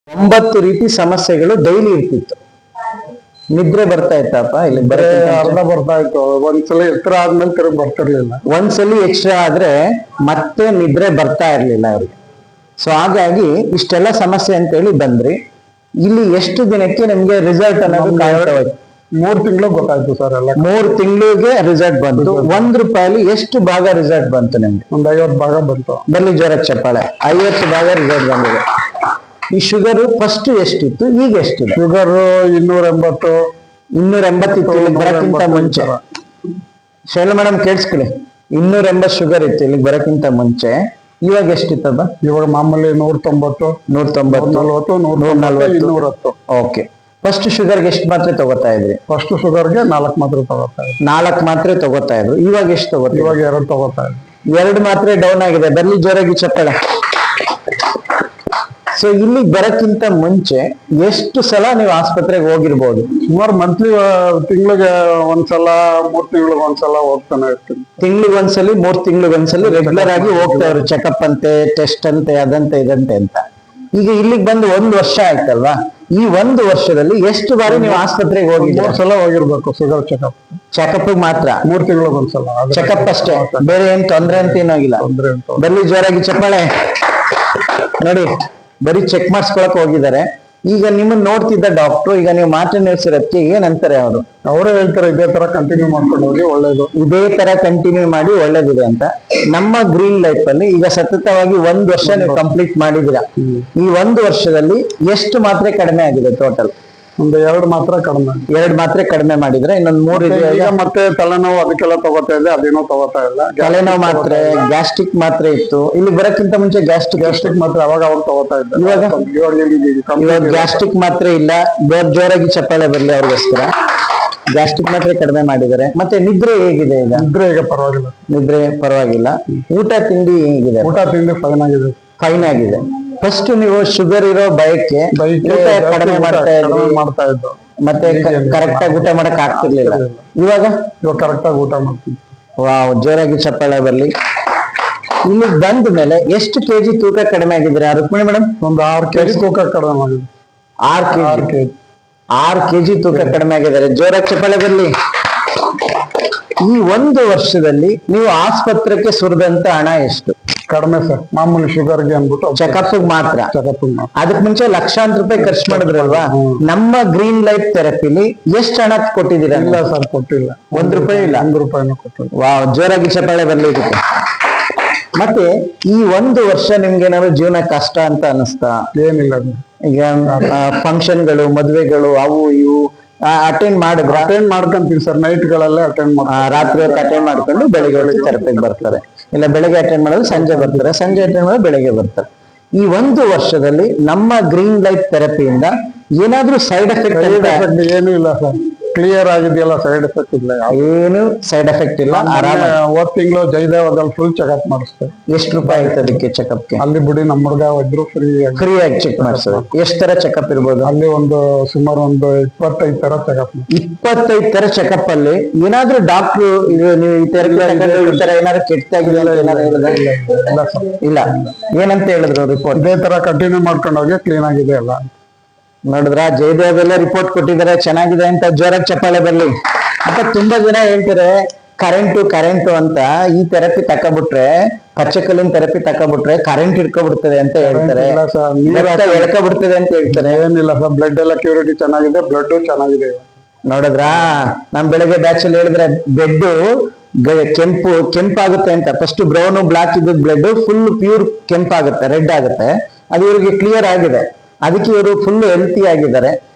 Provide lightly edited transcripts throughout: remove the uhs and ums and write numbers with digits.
9 ರೀತಿ ಸಮಸ್ಯೆಗಳು ಡೈಲಿ ಇರ್ತಿತ್ತು. ನಿದ್ರೆ ಬರ್ತಾ ಇತ್ತಪ್ಪ? ಇಲ್ಲಿ ಅರ್ಧ ಬರ್ತಾ ಇತ್ತು. ಒಂದ್ಸಲ ಎತ್ತರ ಆದ್ಮೇಲೆ ತಿರುಗಿ ಬರ್ತಿರ್ಲಿಲ್ಲ. ಒಂದ್ಸಲಿ ಎಕ್ಸ್ಟ್ರಾ ಆದ್ರೆ ಮತ್ತೆ ನಿದ್ರೆ ಬರ್ತಾ ಇರ್ಲಿಲ್ಲ ಅವ್ರಿಗೆ. ಸೊ ಹಾಗಾಗಿ ಇಷ್ಟೆಲ್ಲ ಸಮಸ್ಯೆ ಅಂತ ಹೇಳಿ ಬಂದ್ರಿ. ಇಲ್ಲಿ ಎಷ್ಟು ದಿನಕ್ಕೆ ನಿಮ್ಗೆ ರಿಸಲ್ಟ್ ಅನ್ನೋದು ಕಾಯ್ತಾ ಹೋಯ್ತು? 3 ತಿಂಗಳು ಗೊತ್ತಾಯ್ತು ಸರ್. ಎಲ್ಲ 3 ತಿಂಗಳಿಗೆ ರಿಸಲ್ಟ್ ಬಂತು. ₹1 ಎಷ್ಟು ಭಾಗ ರಿಸಲ್ಟ್ ಬಂತು ನಿಮ್ಗೆ? ಒಂದ್ 50 ಭಾಗ ಬಂತು. ಬನ್ನಿ ಜೋರಕ್ಕೆ ಚಪ್ಪಾಳೆ. 50 ಭಾಗ ರಿಸಲ್ಟ್ ಬಂದಿದೆ. ಈ ಶುಗರ್ ಫಸ್ಟ್ ಎಷ್ಟಿತ್ತು, ಈಗ ಎಷ್ಟಿದೆ? ಶುಗರ್ 280 ಇತ್ತು ಇಲ್ಲಿಗೆ ಬರಕ್ಕಿಂತ ಮುಂಚೆ. ಶೈಲ ಮೇಡಮ್ ಕೇಳಿಸ್ಕೊಳ್ಳಿ, 280 ಶುಗರ್ ಇತ್ತು ಇಲ್ಲಿಗೆ ಬರಕ್ಕಿಂತ ಮುಂಚೆ. ಇವಾಗ ಎಷ್ಟಿತ್ತದ? ಇವಾಗ ಮಾಮೂಲಿ 190, 190, 140, 210. ಓಕೆ. ಫಸ್ಟ್ ಶುಗರ್ಗೆ ಎಷ್ಟು ಮಾತ್ರೆ ತಗೋತಾ ಇದ್ರಿ? ಫಸ್ಟ್ ಶುಗರ್ಗೆ 4 ಮಾತ್ರೆ ತಗೋತಾ ಇದ್ರಿ. 4 ಮಾತ್ರೆ ತಗೋತಾ ಇದ್ರು. ಇವಾಗ ಎಷ್ಟು ತಗೋತಾ? ಇವಾಗ 2 ತಗೋತಾ ಇದ್ರಿ. 2 ಮಾತ್ರೆ ಡೌನ್ ಆಗಿದೆ. ಬರ್ಲಿ ಜೋರಾಗಿ ಚಪ್ಪಾಳೆ. ಸೊ ಇಲ್ಲಿ ಬರಕ್ಕಿಂತ ಮುಂಚೆ ಎಷ್ಟು ಸಲ ನೀವು ಆಸ್ಪತ್ರೆಗೆ ಹೋಗಿರ್ಬೋದು? ಸುಮಾರು ಮಂತ್ಲಿ, ತಿಂಗಳಿಗೆ ಒಂದ್ಸಲ, 3 ತಿಂಗಳಿಗೆ ಒಂದ್ಸಲ ಹೋಗ್ತಾನೆ ಇರ್ತೀನಿ. ತಿಂಗಳಿಗೆ ಒಂದ್ಸಲಿ, 3 ತಿಂಗಳಿಗೆ ಒಂದ್ಸಲಿ ರೆಗ್ಯುಲರ್ ಆಗಿ ಹೋಗ್ತಾ ಇದ್ರು. ಚೆಕಪ್ ಅಂತೆ, ಟೆಸ್ಟ್ ಅಂತೆ, ಅದಂತೆ ಇದಂತೆ ಅಂತ. ಈಗ ಇಲ್ಲಿಗೆ ಬಂದು 1 ವರ್ಷ ಆಯ್ತಲ್ವಾ? ಈ 1 ವರ್ಷದಲ್ಲಿ ಎಷ್ಟು ಬಾರಿ ನೀವು ಆಸ್ಪತ್ರೆಗೆ ಹೋಗಿದ್ದೀರಾ? 3 ಸಲ ಹೋಗಿರ್ಬೇಕು ಶುಗರ್ ಚೆಕಪ್. ಚೆಕಪ್ ಮಾತ್ರ 3 ತಿಂಗಳಿಗೆ ಒಂದ್ಸಲ ಚೆಕಪ್ ಅಷ್ಟೇ, ಬೇರೆ ಏನ್ ತೊಂದ್ರೆ ಅಂತ ಏನಾಗಿಲ್ಲ. ಬನ್ನಿ ಜೋರಾಗಿ ಚಪ್ಪಾಳೆ. ನೋಡಿ, ಬರೀ ಚೆಕ್ ಮಾಡಿಸ್ಕೊಳಕ್ ಹೋಗಿದ್ದಾರೆ. ಈಗ ನಿಮ್ಮನ್ನ ನೋಡ್ತಿದ್ದ ಡಾಕ್ಟ್ರು ಈಗ ನೀವು ಮಾತ್ರ ನಿಲ್ಸಿರೋದಕ್ಕೆ ಏನಂತಾರೆ ಅವರು? ಅವರೇ ಹೇಳ್ತಾರೆ ಇದೇ ತರ ಕಂಟಿನ್ಯೂ ಮಾಡ್ಕೊಂಡು ಹೋಗಿ ಒಳ್ಳೇದು, ಇದೇ ತರ ಕಂಟಿನ್ಯೂ ಮಾಡಿ ಒಳ್ಳೇದಿದೆ ಅಂತ. ನಮ್ಮ ಗ್ರೀನ್ ಲೈಫ್ ಅಲ್ಲಿ ಈಗ ಸತತವಾಗಿ 1 ವರ್ಷ ನೀವು ಕಂಪ್ಲೀಟ್ ಮಾಡಿದಿರ. ಈ 1 ವರ್ಷದಲ್ಲಿ ಎಷ್ಟು ಮಾತ್ರೆ ಕಡಿಮೆ ಆಗಿದೆ ಟೋಟಲ್? ಒಂದು 2 ಮಾತ್ರ ಕಡಿಮೆ. 2 ಮಾತ್ರೆ ಕಡಿಮೆ ಮಾಡಿದ್ರೆ ಇನ್ನೊಂದು 3 ಇದೆ. ಈಗ ಮತ್ತೆ ತಲೆನೋವು ಅದಕ್ಕೆಲ್ಲ ತಗೋತಾ ಇದೆ, ಅದೇನೋ ತಗೋತಾ ಇಲ್ಲ. ತಲೆನೋವು ಮಾತ್ರೆ, ಗ್ಯಾಸ್ಟ್ರಿಕ್ ಮಾತ್ರೆ ಇತ್ತು. ಇಲ್ಲಿ ಬರಕ್ಕಿಂತ ಮುಂಚೆ ಗ್ಯಾಸ್ಟ್ರಿಕ್ ಮಾತ್ರೆ ಅವಾಗ ತಗೋತಾ ಇದ್ದೆ. ಇವಾಗ ಗ್ಯಾಸ್ಟ್ರಿಕ್ ಮಾತ್ರೆ ಇಲ್ಲ. ಜೋರಾಗಿ ಚಪ್ಪಾಳೆ ಬರ್ಲಿ ಅವ್ರಿಗೋಸ್ಕರ. ಗ್ಯಾಸ್ಟ್ರಿಕ್ ಮಾತ್ರೆ ಕಡಿಮೆ ಮಾಡಿದ್ದಾರೆ. ಮತ್ತೆ ನಿದ್ರೆ ಹೇಗಿದೆ ಈಗ? ನಿದ್ರೆ ಈಗ ಪರವಾಗಿಲ್ಲ. ನಿದ್ರೆ ಪರವಾಗಿಲ್ಲ. ಊಟ ತಿಂಡಿ ಹೇಗಿದೆ? ಊಟ ತಿಂಡಿ ಫೈನ್ ಆಗಿದೆ. ಫೈನ್ ಆಗಿದೆ. ಫಸ್ಟ್ ನೀವು ಶುಗರ್ ಇರೋ ಬಯಕೆ ಕಡಿಮೆ ಮಾಡ್ತಾ ಇದ್ದು, ಮತ್ತೆ ಕರೆಕ್ಟ್ ಆಗಿ ಊಟ ಮಾಡಕ್ ಆಗ್ತಿರ್ಲಿಲ್ಲ. ಇವಾಗ ಕರೆಕ್ಟ್ ಆಗಿ ಊಟ ಮಾಡ್ತೀನಿ. ವಾವ್, ಜೋರಾಗಿ ಚಪ್ಪಾಳೆ ಬರ್ಲಿ. ಇಲ್ಲಿ ಬಂದ ಮೇಲೆ ಎಷ್ಟು ಕೆಜಿ ತೂಕ ಕಡಿಮೆ ಆಗಿದ್ರೆ ರುಕ್ಮಿಣಿ ಮೇಡಮ್? ಒಂದು 6 kg ತೂಕ ಕಡಿಮೆ ಆಗಿದೆ. 6 kg ತೂಕ ಕಡಿಮೆ ಆಗಿದ್ದಾರೆ. ಜೋರಾಗಿ ಚಪ್ಪಾಳೆ ಬರ್ಲಿ. ಈ 1 ವರ್ಷದಲ್ಲಿ ನೀವು ಆಸ್ಪತ್ರೆಗೆ ಸುರಿದಂತ ಹಣ ಎಷ್ಟು? ಕಡಿಮೆ ಸರ್, ಮಾಮೂಲಿ ಶುಗರ್ಗೆ ಅಂದ್ಬಿಟ್ಟು ಚೆಕಪ್ ಮಾತ್ರ. ಅದಕ್ ಮುಂಚೆ ಲಕ್ಷಾಂತರ ರೂಪಾಯಿ ಖರ್ಚು ಮಾಡಿದ್ರಲ್ವಾ? ನಮ್ಮ ಗ್ರೀನ್ ಲೈಫ್ ಥೆರಪಿಲಿ ಎಷ್ಟು ಹಣ ಕೊಟ್ಟಿದ್ದೀರಾ? ಇಲ್ಲ ಸರ್, ಕೊಟ್ಟಿಲ್ಲ. ₹1 ಇಲ್ಲ. 1 ರೂಪಾಯಿನೂ ಕೊಟ್ಟಿಲ್ಲ. ವಾವ್, ಜೋರಾಗಿ ಚಪ್ಪಾಳೆ ಬರ್ಲಿ ಇದಕ್ಕೆ. ಮತ್ತೆ ಈ 1 ವರ್ಷ ನಿಮ್ಗೆ ಏನಾದ್ರು ಜೀವನ ಕಷ್ಟ ಅಂತ ಅನಿಸ್ತಾ? ಏನಿಲ್ಲ. ಈಗ ಫಂಕ್ಷನ್ಗಳು, ಮದ್ವೆಗಳು, ಅವು ಇವು ಅಟೆಂಡ್ ಮಾಡ್ಕೊಂತೀವಿ ಸರ್. ನೈಟ್ಗಳಲ್ಲೇ ರಾತ್ರಿ ಹೊತ್ತು ಅಟೆಂಡ್ ಮಾಡ್ಕೊಂಡು ಬೆಳಿಗ್ಗೆ ಹೊತ್ತು ಥೆರಪಿಗೆ ಬರ್ತಾರೆ. ಇಲ್ಲ ಬೆಳಗ್ಗೆ ಅಟೆಂಡ್ ಮಾಡೋದು ಸಂಜೆ ಬರ್ತಾರೆ, ಸಂಜೆ ಅಟೆಂಡ್ ಮಾಡೋದು ಬೆಳಗ್ಗೆ ಬರ್ತಾರೆ. ಈ 1 ವರ್ಷದಲ್ಲಿ ನಮ್ಮ ಗ್ರೀನ್ ಲೈಫ್ ಥೆರಪಿಯಿಂದ ಏನಾದ್ರೂ ಸೈಡ್ ಎಫೆಕ್ಟ್? ಏನು ಇಲ್ಲ ಸರ್, ಕ್ಲಿಯರ್ ಆಗಿದೆಯಲ್ಲ. ಸೈಡ್ ಎಫೆಕ್ಟ್ ಇಲ್ಲ, ಏನು ಸೈಡ್ ಎಫೆಕ್ಟ್ ಇಲ್ಲ. ಹೋದ್ ತಿಂಗಳು ಜಯದೇವದಲ್ಲಿ ಫುಲ್ ಚೆಕಪ್ ಮಾಡಿಸ್ತೇವೆ. ಎಷ್ಟು ರೂಪಾಯಿ ಆಯ್ತು ಅದಕ್ಕೆ ಚೆಕಪ್ಗೆ? ಅಲ್ಲಿ ಬಿಡಿ, ನಮ್ಮ ಹುಡುಗ ಇದ್ರು ಫ್ರೀ ಆಗಿ ಚೆಕ್ ಮಾಡಿಸೋದು. ಎಷ್ಟು ತರ ಚೆಕಪ್ ಇರ್ಬೋದು ಅಲ್ಲಿ? ಸುಮಾರು ಒಂದು 25 ತರ ಚೆಕಪ್. 25 ತರ ಚೆಕಪ್ ಅಲ್ಲಿ ಏನಾದ್ರೂ ಡಾಕ್ಟ್ರು ನೀವು ಈ ತರ ಏನಾದ್ರು ಕೆಟ್ಟಾಗಿದೆ ಇಲ್ಲ ಏನಂತ ಹೇಳಿದ್ರು ರಿಪೋರ್ಟ್? ಇದೇ ತರ ಕಂಟಿನ್ಯೂ ಮಾಡ್ಕೊಂಡು ಹೋಗಿ ಕ್ಲೀನ್ ಆಗಿದೆ ಎಲ್ಲ. ನೋಡಿದ್ರ, ಜಯದೇವ್ ರಿಪೋರ್ಟ್ ಕೊಟ್ಟಿದ್ದಾರೆ, ಚೆನ್ನಾಗಿದೆ ಅಂತ. ಜೋರಾಗಿ ಚಪ್ಪಾಳೆ ಬರ್ಲಿ. ಮತ್ತೆ ತುಂಬಾ ಜನ ಹೇಳ್ತಾರೆ ಕರೆಂಟು ಅಂತ. ಈ ಥೆರಪಿ ತಕೊಬಿಟ್ರೆ, ಕಚ್ಚಕಲ್ಲಿನ ಥೆರಪಿ ತಕೊಬಿಟ್ರೆ ಕರೆಂಟ್ ಹಿಡ್ಕೊಬಿಡ್ತದೆ ಅಂತ ಹೇಳ್ತಾರೆ, ಎಳ್ಕೊಬಿಡ್ತದೆ ಅಂತ ಹೇಳ್ತಾರೆ. ಏನಿಲ್ಲ ಸರ್, ಬ್ಲಡ್ ಎಲ್ಲ ಕ್ಯೂರಿಟಿ ಚೆನ್ನಾಗಿದೆ, ಬ್ಲಡ್ ಚೆನ್ನಾಗಿದೆ. ನೋಡಿದ್ರ, ನಮ್ ಬೆಳಗ್ಗೆ ಬ್ಯಾಚ್ ಅಲ್ಲಿ ಹೇಳಿದ್ರೆ ಬ್ಲಡ್ ಕೆಂಪಾಗುತ್ತೆ ಅಂತ. ಫಸ್ಟ್ ಬ್ರೌನ್ ಬ್ಲಾಕ್ ಇದ್ದ ಬ್ಲಡ್ ಫುಲ್ ಪ್ಯೂರ್ ಕೆಂಪಾಗುತ್ತೆ, ರೆಡ್ ಆಗುತ್ತೆ. ಅದು ಇವ್ರಿಗೆ ಕ್ಲಿಯರ್ ಆಗಿದೆ. ಅದಕ್ಕೆ ಇವರು ಫುಲ್ ಹೆಲ್ತಿ ಆಗಿದ್ದಾರೆ.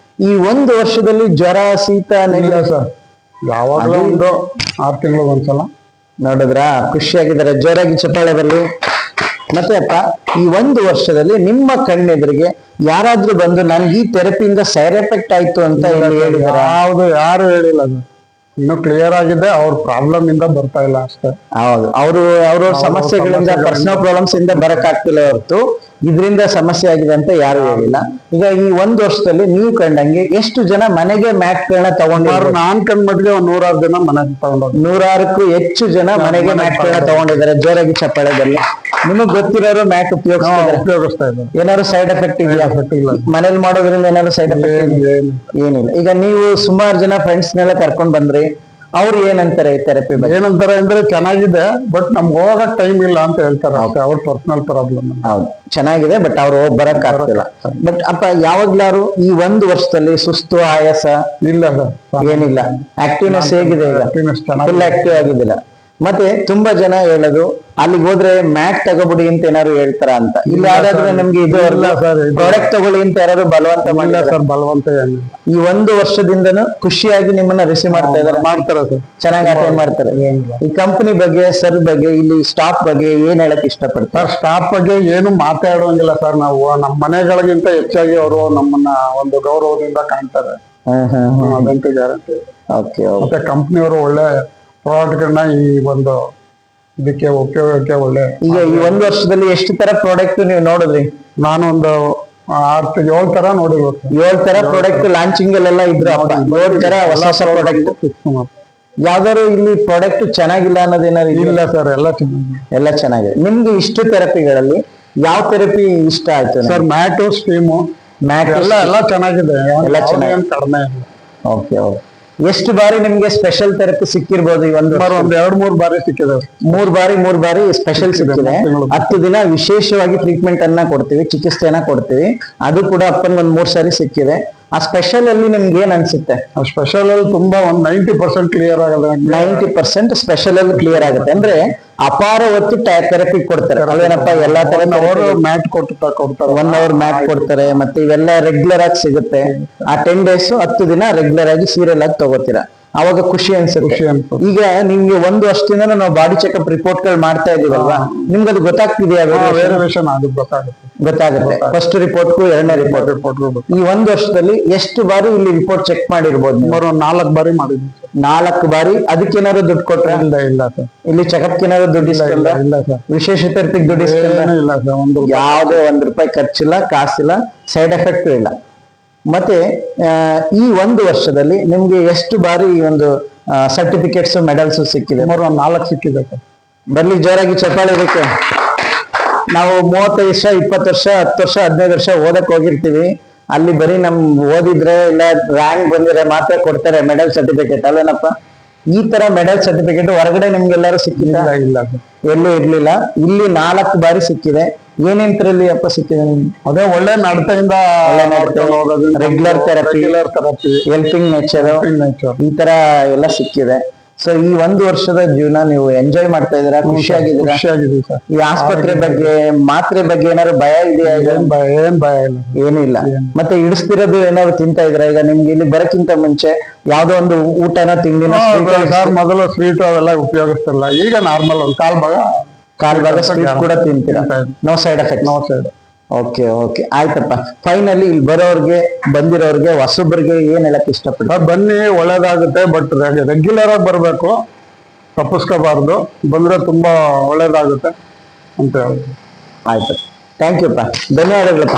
ಈ 1 ವರ್ಷದಲ್ಲಿ ಜ್ವರ, ಶೀತ, ಇಲ್ಲ ಸರ್, ಯಾವಾಗಲೂ ಒಂದು 6 ತಿಂಗಳಿಗೆ ಒಂದ್ಸಲ. ನೋಡಿದ್ರ, ಖುಷಿಯಾಗಿದ್ದಾರೆ. ಜೋರಾಗಿ ಚಪ್ಪಾಳೆ ಬರಲಿ. ಮತ್ತೆ ಅಪ್ಪ, ಈ 1 ವರ್ಷದಲ್ಲಿ ನಿಮ್ಮ ಕಣ್ಣೆದುರಿಗೆ ಯಾರಾದ್ರೂ ಬಂದು ನನ್ಗೆ ಈ ಥೆರಪಿಯಿಂದ ಸೈಡ್ ಎಫೆಕ್ಟ್ ಆಯ್ತು ಅಂತ ಹೇಳಿದಾರೆ? ಯಾರು ಹೇಳಿಲ್ಲ. ಇನ್ನು ಕ್ಲಿಯರ್ ಆಗಿದೆ, ಅವ್ರ ಪ್ರಾಬ್ಲಮ್ ಇಂದ ಬರ್ತಾ ಇಲ್ಲ ಅಷ್ಟೇ. ಹೌದು, ಅವ್ರ ಸಮಸ್ಯೆಗಳಿಂದ, ಪರ್ಸನಲ್ ಪ್ರಾಬ್ಲಮ್ಸ್ ಇಂದ ಬರಕ್ ಆಗ್ತಿಲ್ಲ ಹೊರತು ಇದರಿಂದ ಸಮಸ್ಯೆ ಆಗಿದೆ ಅಂತ ಯಾರು ಹೇಳಿಲ್ಲ. ಈಗ ಈ 1 ವರ್ಷದಲ್ಲಿ ನೀವು ಕಂಡಂಗೆ ಎಷ್ಟು ಜನ ಮನೆಗೆ ಮ್ಯಾಟ್ಗಳನ್ನ ತಗೊಂಡಿದ್ದಾರೆ? ನಾನ್ ಕಂಡ್ಮಟ್ಟಿಗೆ 100 ಜನ ಮನೆಗೆ ತಗೊಂಡು, 100ಕ್ಕೂ ಹೆಚ್ಚು ಜನ ಮನೆಗೆ ಮ್ಯಾಟ್ಗಳನ್ನ ತಗೊಂಡಿದ್ದಾರೆ. ಜೋರಾಗಿ ಚಪ್ಪಾಳೆ ಬರಲಿ. ನಿಮಗ್ ಗೊತ್ತಿರೋರು ಮ್ಯಾಟ್ ಉಪಯೋಗಿಸ್ತಾರೆ, ಉಪಯೋಗಿಸ್ತಾ ಇದ್ದಾರೆ. ಏನಾದ್ರು ಸೈಡ್ ಎಫೆಕ್ಟ್ ಇದೆಯಾ? ಇಲ್ಲ. ಮನೇಲಿ ಮಾಡೋದ್ರಿಂದ ಏನಾದ್ರು ಸೈಡ್ ಎಫೆಕ್ಟ್ ಏನಿಲ್ಲ. ಈಗ ನೀವು ಸುಮಾರು ಜನ ಫ್ರೆಂಡ್ಸ್ನೆಲ್ಲ ಕರ್ಕೊಂಡ್ ಬಂದ್ರಿ, ಅವ್ರು ಏನಂತಾರೆ ಈ ಥೆರಪಿ ಬಗ್ಗೆ? ಏನಂತಾರೆ ಅಂದ್ರೆ ಚೆನ್ನಾಗಿದೆ, ಬಟ್ ನಮ್ಗೆ ಹೋಗಕ್ ಟೈಮ್ ಇಲ್ಲ ಅಂತ ಹೇಳ್ತಾರೆ. ಅವ್ರ ಪರ್ಸನಲ್ ಪ್ರಾಬ್ಲಮ್. ಹೌದು, ಚೆನ್ನಾಗಿದೆ, ಬಟ್ ಅವ್ರು ಬರಕ್ ಆಗ್ತಿಲ್ಲ. ಬಟ್ ಅಪ್ಪ ಯಾವಾಗ್ಲಾರು ಈ ಒಂದು ವರ್ಷದಲ್ಲಿ ಸುಸ್ತು, ಆಯಾಸ ಇಲ್ಲ ಸರ್, ಏನಿಲ್ಲ? ಆಕ್ಟಿವ್ನೆಸ್ ಹೇಗಿದೆ ಈಗ? Activeness ಚೆನ್ನಾಗಿದೆ. ಫುಲ್ ಆಕ್ಟಿವ್ ಆಗಿದ್ದಿಲ್ಲ. ಮತ್ತೆ ತುಂಬಾ ಜನ ಹೇಳೋದು ಅಲ್ಲಿಗೆ ಹೋದ್ರೆ ಮ್ಯಾಟ್ ತಗೋಬಿಡಿ ಅಂತ ಏನಾದ್ರು ಹೇಳ್ತಾರ ಅಂತ. ಇಲ್ಲ ಯಾರಾದ್ರೂ ನಮ್ಗೆ ಇದು ಇಲ್ಲ sir, ಇದು- ಪ್ರಾಡಕ್ಟ್ ತಗೊಳ್ಳಿ ಅಂತ ಯಾರು ಬಲವಂತ ಇಲ್ಲ ಮಾಡಿಲ್ಲ ಸರ್, ಬಲವಂತ ಏನಿಲ್ಲ. ಈ ಒಂದು ವರ್ಷದಿಂದನೂ ಖುಷಿಯಾಗಿ ನಿಮ್ಮನ್ನ ರಿಸೀವ್ ಮಾಡ್ತಾ ಇದಾರೆ, ಮಾಡ್ತಾರೆ ಸರ್. ಚೆನ್ನಾಗಿ ಅಟೆಂಡ್ ಮಾಡ್ತಾರೆ. ಈ ಕಂಪನಿ ಬಗ್ಗೆ, ಸರ್ ಬಗ್ಗೆ, ಇಲ್ಲಿ ಸ್ಟಾಫ್ ಬಗ್ಗೆ ಏನ್ ಹೇಳಕ್ ಇಷ್ಟಪಡ್ತಾರೆ? ಸರ್, ಸ್ಟಾಫ್ ಬಗ್ಗೆ ಏನು ಮಾತಾಡೋಂಗಿಲ್ಲ ಸರ್. ನಾವು ನಮ್ಮ ಮನೆಗಳಿಗಿಂತ ಹೆಚ್ಚಾಗಿ ಅವರು ನಮ್ಮನ್ನ ಒಂದು ಗೌರವದಿಂದ ಕಾಣ್ತಾರೆ. ಅದಂತೂ ಗ್ಯಾರಂಟಿ. ಓಕೆ. ಮತ್ತೆ ಕಂಪ್ನಿಯವರು ಒಳ್ಳೆ ಪ್ರಾಡಕ್ಟ್ಗಳನ್ನ ಈ ಒಂದು ಇದಕ್ಕೆ ಉಪಯೋಗಕ್ಕೆ ಒಳ್ಳೆ. ಈಗ ಈ ಒಂದು ವರ್ಷದಲ್ಲಿ ಎಷ್ಟು ತರ ಪ್ರಾಡಕ್ಟ್ ನೀವು ನೋಡಿದ್ರಿ? ನಾನು ಒಂದು 6-7 ತರ ನೋಡಿರ್ಬೇಕು. 7 ತರ ಪ್ರಾಡಕ್ಟ್ ಲಾಂಚಿಂಗ್ ಅಲ್ಲೆಲ್ಲ ಇದ್ರು. 7 ತರ ಹೊಸ ಹೊಸ ಪ್ರಾಡಕ್ಟ್. ಯಾವ್ದಾದ್ರು ಇಲ್ಲಿ ಪ್ರಾಡಕ್ಟ್ ಚೆನ್ನಾಗಿಲ್ಲ ಅನ್ನೋದೇನಾದ್ರು ಇಲ್ಲ ಸರ್, ಎಲ್ಲ ಚೆನ್ನಾಗಿದೆ. ಎಲ್ಲ ಚೆನ್ನಾಗಿದೆ. ನಿಮ್ಗೆ ಇಷ್ಟು ಥೆರಪಿಗಳಲ್ಲಿ ಯಾವ ಥೆರಪಿ ಇಷ್ಟ ಆಯ್ತು? ಸರ್, ಮ್ಯಾಟು, ಸ್ಟೀಮು, ಮ್ಯಾಟ್ ಎಲ್ಲ ಚೆನ್ನಾಗಿದೆ. ಎಲ್ಲ ಚೆನ್ನಾಗಿದೆ. ಏನ್ ಕಡಿಮೆ ಇಲ್ಲ. ಓಕೆ. ಓಕೆ. ಎಷ್ಟು ಬಾರಿ ನಿಮ್ಗೆ ಸ್ಪೆಷಲ್ ಥೆರಪಿ ಸಿಕ್ಕಿರ್ಬೋದು? ಈ ಒಂದು ಸುಮಾರು ಒಂದ್ 2-3 ಬಾರಿ ಸಿಕ್ಕಿದೆ. 3 ಬಾರಿ ಸ್ಪೆಷಲ್ ಸಿಕ್ಕಿದೆ. 10 ದಿನ ವಿಶೇಷವಾಗಿ ಟ್ರೀಟ್ಮೆಂಟ್ ಅನ್ನ ಕೊಡ್ತೀವಿ, ಚಿಕಿತ್ಸೆಯನ್ನ ಕೊಡ್ತೀವಿ. ಅದು ಕೂಡ ಅಪ್ಪನ್ ಒಂದ್ 3 ಸಾರಿ ಸಿಕ್ಕಿದೆ. ಆ ಸ್ಪೆಷಲ್ ಅಲ್ಲಿ ನಿಮ್ಗೆ ಏನ್ ಅನ್ಸುತ್ತೆ? ಸ್ಪೆಷಲ್ ಅಲ್ಲಿ ತುಂಬಾ ಒಂದ್ 90% ಕ್ಲಿಯರ್ ಆಗಲ್ಲ. 90% ಸ್ಪೆಷಲ್ ಅಲ್ಲಿ ಕ್ಲಿಯರ್ ಆಗುತ್ತೆ. ಅಂದ್ರೆ ಅಪಾರ ಹೊತ್ತು ಥೆರಪಿ ಕೊಡ್ತಾರೆ ಅಲ್ವೇನಪ್ಪ? ಎಲ್ಲಾ ತರ ಅವರು ಮ್ಯಾಟ್ ಕೊಡ್ತಾರೆ. 1 ಅವರ್ ಮ್ಯಾಟ್ ಕೊಡ್ತಾರೆ. ಮತ್ತೆ ಇವೆಲ್ಲ ರೆಗ್ಯುಲರ್ ಆಗಿ ಸಿಗುತ್ತೆ. ಆ 10 ಡೇಸ್ 10 ದಿನ ರೆಗ್ಯುಲರ್ ಆಗಿ ಸೀರಿಯಲ್ ಆಗಿ ತಗೋತೀರಾ, ಅವಾಗ ಖುಷಿ ಅನ್ಸುತ್ತೆ. ಈಗ ನಿಮ್ಗೆ 1 ವರ್ಷದಿಂದ ನಾವು ಬಾಡಿ ಚೆಕಪ್ ರಿಪೋರ್ಟ್ ಗಳು ಮಾಡ್ತಾ ಇದೀವಲ್ವಾ, ನಿಮ್ಗೆ ಅದು ಗೊತ್ತಾಗ್ತಿದೆಯಾ? ವೇರಿಯೇಷನ್ ಅದು ಗೊತ್ತಾಗುತ್ತೆ. ಫಸ್ಟ್ ರಿಪೋರ್ಟ್ಗೂ 2ನೇ ರಿಪೋರ್ಟ್. ಈ 1 ವರ್ಷದಲ್ಲಿ ಎಷ್ಟು ಬಾರಿ ಇಲ್ಲಿ ರಿಪೋರ್ಟ್ ಚೆಕ್ ಮಾಡಿರ್ಬೋದು? ಸುಮಾರು 4 ಬಾರಿ ಮಾಡಿದ್ವಿ. 4 ಬಾರಿ. ಅದಕ್ಕೇನಾದ್ರು ದುಡ್ಡು ಕೊಟ್ರೆ? ಇಲ್ಲ ಸರ್. ಇಲ್ಲಿ ಚೆಕಪ್ ಏನಾದ್ರು ದುಡ್ಡು ಇಸ್ಕೊಂಡ? ಇಲ್ಲ ಸರ್. ವಿಶೇಷ ಥೆರಪಿಗೆ ದುಡ್ಡು ಇಸ್ಕೊಂಡ? ಇಲ್ಲ ಸರ್. ಯಾವುದೇ 1 ರೂಪಾಯಿ ಖರ್ಚಿಲ್ಲ, ಕಾಸಿಲ್ಲ, ಸೈಡ್ ಎಫೆಕ್ಟ್ ಇಲ್ಲ. ಮತ್ತೆ ಈ 1 ವರ್ಷದಲ್ಲಿ ನಿಮ್ಗೆ ಎಷ್ಟು ಬಾರಿ ಈ ಒಂದು ಸರ್ಟಿಫಿಕೇಟ್ಸ್, ಮೆಡಲ್ಸ್ ಸಿಕ್ಕಿದೆ? ಸುಮಾರು 4 ಸಿಕ್ಕಿದೆ ಸರ್. ಬರ್ಲಿ ಜೋರಾಗಿ ಚಪ್ಪಾಳೆ ಇದಕ್ಕೆ. ನಾವು 35 ವರ್ಷ, 20 ವರ್ಷ, 10 ವರ್ಷ, 15 ವರ್ಷ ಓದಕ್ ಹೋಗಿರ್ತೀವಿ. ಅಲ್ಲಿ ಬರೀ ನಮ್ ಓದಿದ್ರೆ ಇಲ್ಲ ರ್ಯಾಂಕ್ ಬಂದಿದ್ರೆ ಮಾತ್ರ ಕೊಡ್ತಾರೆ ಮೆಡಲ್ ಸರ್ಟಿಫಿಕೇಟ್ ಅಲ್ವೇನಪ್ಪ? ಈ ತರ ಮೆಡಲ್ ಸರ್ಟಿಫಿಕೇಟ್ ಹೊರಗಡೆ ನಿಮ್ಗೆಲ್ಲಾರು ಸಿಕ್ಕಿಲ್ಲ? ಇಲ್ಲ ಸರ್, ಎಲ್ಲೂ ಇರ್ಲಿಲ್ಲ. ಇಲ್ಲಿ 4 ಬಾರಿ ಸಿಕ್ಕಿದೆ. ಏನೇಂತರಲ್ಲಿ ಅಪ್ಪ ಸಿಕ್ಕಿದೆ ನಿಮ್ಗೆ? ಅದೇ ಒಳ್ಳೆ ನಡತೆಯಿಂದ ರೆಗ್ಯುಲರ್ ಥೆರಪಿ, ಹೆಲ್ಪಿಂಗ್ ನೇಚರ್, ಈ ತರ ಎಲ್ಲ ಸಿಕ್ಕಿದೆ. ಸೊ ಈ 1 ವರ್ಷದ ಜೀವನ ನೀವು ಎಂಜಾಯ್ ಮಾಡ್ತಾ ಇದೀರಾ, ಖುಷಿಯಾಗಿದ್ದೀರಾ? ಖುಷಿಯಾಗಿದ್ದೀವಿ ಸರ್. ಈ ಆಸ್ಪತ್ರೆ ಬಗ್ಗೆ, ಮಾತ್ರೆ ಬಗ್ಗೆ ಏನಾದ್ರು ಭಯ ಇದೆಯಾ? ಏನ್ ಭಯ ಇಲ್ಲ. ಏನೂ ಇಲ್ಲ. ಮತ್ತೆ ಇಡಿಸ್ತಿರೋದು ಏನಾದ್ರು ತಿಂತಾ ಇದ್ರ? ಈಗ ನಿಮ್ಗೆ ಇಲ್ಲಿ ಬರಕ್ಕಿಂತ ಮುಂಚೆ ಯಾವ್ದೋ ಒಂದು ಊಟನ, ತಿಂಡಿನ, ಸರ್ ಮೊದಲು ಸ್ವೀಟ್ ಅವೆಲ್ಲ ಉಪಯೋಗಿಸ್ತಿಲ್ಲ. ಈಗ ನಾರ್ಮಲ್ ಒಂದು ಕಾಲ್ ಭಾಗ ಸ್ವೀಟ್ ಕೂಡ ತಿಂತೀರಾ? No side effect? No side. Okay. Okay, ಆಯ್ತಪ್ಪ. ಫೈನಲಿ ಇಲ್ಲಿ ಬರೋರ್ಗೆ, ಬಂದಿರೋರ್ಗೆ, ಹೊಸಬ್ರಿಗೆ ಏನ್ ಹೇಳಕ್ ಇಷ್ಟಪಡ್ತಾರೆ? ಬನ್ನಿ, ಒಳ್ಳೇದಾಗುತ್ತೆ. ಬಟ್ ರೆಗ್ಯುಲರ್ ಆಗಿ ಬರ್ಬೇಕು, ತಪ್ಪಿಸ್ಕೋಬಾರ್ದು. ಬಂದ್ರೆ ತುಂಬಾ ಒಳ್ಳೇದಾಗುತ್ತೆ ಅಂತ ಹೇಳಿ. ಆಯ್ತು. ಥ್ಯಾಂಕ್ ಯು ಅಪ್ಪ, ಧನ್ಯವಾದಗಳಪ್ಪ.